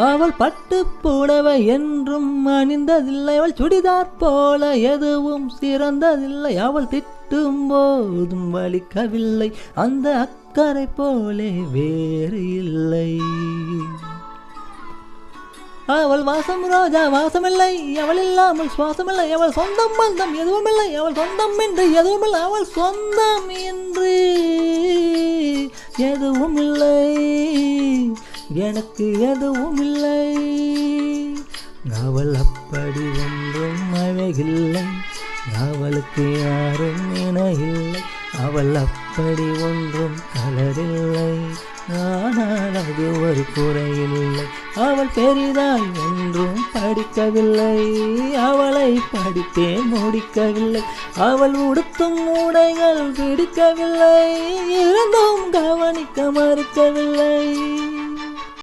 அவள் பட்டு புடவை என்றும் அணிந்ததில்லை, அவள் சுடிதார் போல எதுவும் சிறந்ததில்லை, அவள் திட்டும் போதும் வலிக்கவில்லை, அந்த அக்கறை போலே வேறு இல்லை. அவள் வாசம் ரோஜா வாசமில்லை, அவள் இல்லாமல் சுவாசமில்லை, அவள் சொந்தம் பந்தம் எதுவுமில்லை, அவள் சொந்தம் என்று எதுவுமில்லை, அவள் சொந்தம் என்று எதுவும் இல்லை, எனக்கு எதுவும் இல்லை. அவள் அப்படி ஒன்றும் அழகில்லை, அவளுக்கு யாரும் இணையில்லை, அவள் அப்படி ஒன்றும் கலரில்லை, ஆனால் அது ஒரு குறையில்லை. அவள் பெரிதாய் ஒன்றும் படிக்கவில்லை, அவளை படித்தே முடிக்கவில்லை, அவள் உடுத்தும் உடைகள் பிடிக்கவில்லை, இருந்தும் கவனிக்க மறுக்கவில்லை.